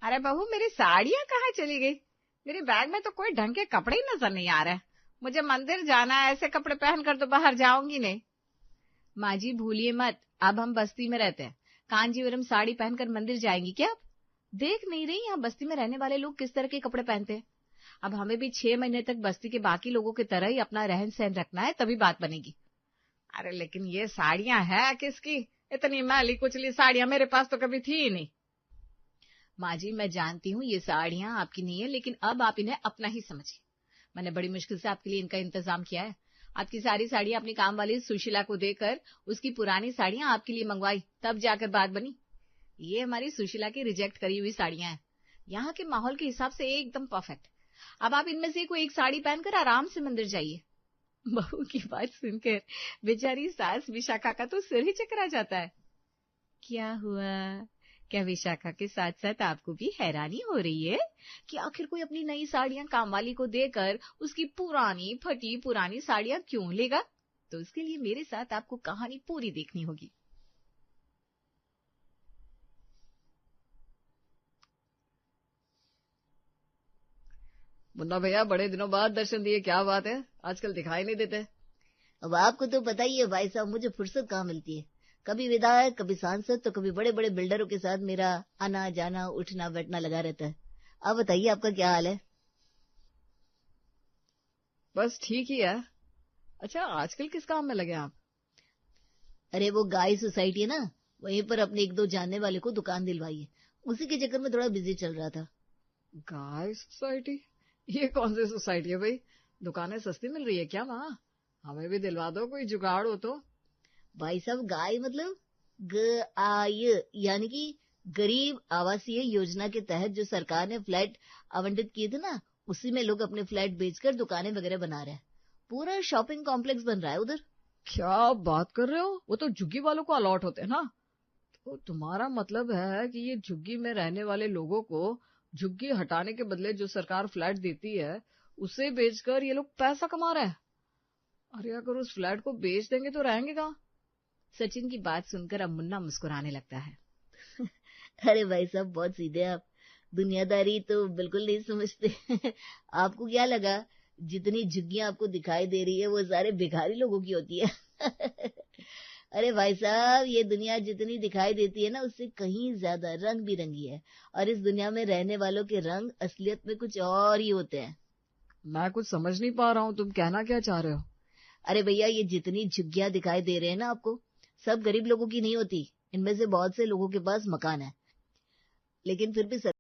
अरे बहू, मेरी साड़ियाँ कहाँ चली गई? मेरे बैग में तो कोई ढंग के कपड़े ही नजर नहीं आ रहे। मुझे मंदिर जाना है, ऐसे कपड़े पहनकर तो बाहर जाऊंगी नहीं। माँ जी भूलिए मत, अब हम बस्ती में रहते हैं। कांजीवरम साड़ी पहनकर मंदिर जाएंगी क्या आप? देख नहीं रही यहाँ बस्ती में रहने वाले लोग किस तरह के कपड़े पहनते हैं। अब हमें भी 6 महीने तक बस्ती के बाकी लोगों की तरह ही अपना रहन सहन रखना है, तभी बात बनेगी। अरे लेकिन ये साड़ियां है किसकी? इतनी मैली कुचली साड़ियां मेरे पास तो कभी थी ही नहीं। माँ जी मैं जानती हूँ ये साड़ियां आपकी नहीं है, लेकिन अब आप इन्हें अपना ही समझिए। मैंने बड़ी मुश्किल से आपके लिए इनका इंतजाम किया है। आपकी सारी साड़ियां अपनी काम वाली सुशीला को देकर उसकी पुरानी साड़ियां आपके लिए मंगवाई, तब जाकर बात बनी। ये हमारी सुशीला की रिजेक्ट करी हुई साड़ियां हैं, यहाँ के माहौल के हिसाब से एकदम परफेक्ट। अब आप इनमें से कोई एक साड़ी पहनकर आराम से मंदिर जाइए। बहू की बात सुनकर बेचारी सास विशाखा का तो सिर ही चकरा जाता है। क्या हुआ? क्या विशाखा के साथ साथ आपको भी हैरानी हो रही है कि आखिर कोई अपनी नई साड़ियां कामवाली को देकर उसकी पुरानी फटी पुरानी साड़ियां क्यों लेगा? तो उसके लिए मेरे साथ आपको कहानी पूरी देखनी होगी। मुन्ना भैया, बड़े दिनों बाद दर्शन दिए, क्या बात है? आजकल दिखाई नहीं देते। अब आपको तो पता ही है भाई साहब, मुझे फुर्सत कहाँ मिलती है। कभी विधायक, कभी सांसद, तो कभी बड़े बड़े बिल्डरों के साथ मेरा आना जाना उठना बैठना लगा रहता है। आप बताइए, आपका क्या हाल है? बस ठीक ही है। अच्छा, आजकल किस काम में लगे आप? अरे वो गाय सोसाइटी है ना, वहीं पर अपने एक दो जानने वाले को दुकान दिलवाई है। उसी के चक्कर में थोड़ा बिजी चल रहा था। गाय सोसाइटी? ये कौन सी सोसाइटी है भाई? दुकानें सस्ती मिल रही है क्या वहाँ? हमें भी दिलवा दो, कोई जुगाड़ हो तो। भाई साहब, गाय मतलब ग-आ-य, यानी कि गरीब आवासीय योजना के तहत जो सरकार ने फ्लैट आवंटित किए थे ना, उसी में लोग अपने फ्लैट बेचकर दुकानें वगैरह बना रहे हैं। पूरा शॉपिंग कॉम्प्लेक्स बन रहा है उधर। क्या आप बात कर रहे हो? वो तो झुग्गी वालों को अलॉट होते हैं ना। तो तुम्हारा मतलब है कि ये झुग्गी में रहने वाले लोगों को झुग्गी हटाने के बदले जो सरकार फ्लैट देती है उसे बेचकर ये लोग पैसा कमा रहे हैं। अरे अगर उस फ्लैट को बेच देंगे तो रहेंगे कहाँ? सचिन की बात सुनकर अब मुन्ना मुस्कुराने लगता है। अरे भाई साहब, बहुत सीधे आप। दुनियादारी तो बिल्कुल नहीं समझते। आपको क्या लगा जितनी झुग्गियां आपको दिखाई दे रही है वो सारे भिखारी लोगों की होती है? अरे भाई साहब, ये दुनिया जितनी दिखाई देती है ना, उससे कहीं ज्यादा रंग बिरंगी है। और इस दुनिया में रहने वालों के रंग असलियत में कुछ और ही होते हैं। मैं कुछ समझ नहीं पा रहा हूँ, तुम कहना क्या चाह रहे हो? अरे भैया, ये जितनी झुग्गियां दिखाई दे रहे हैं ना आपको, सब गरीब लोगों की नहीं होती। इनमें से बहुत से लोगों के पास मकान है, लेकिन फिर भी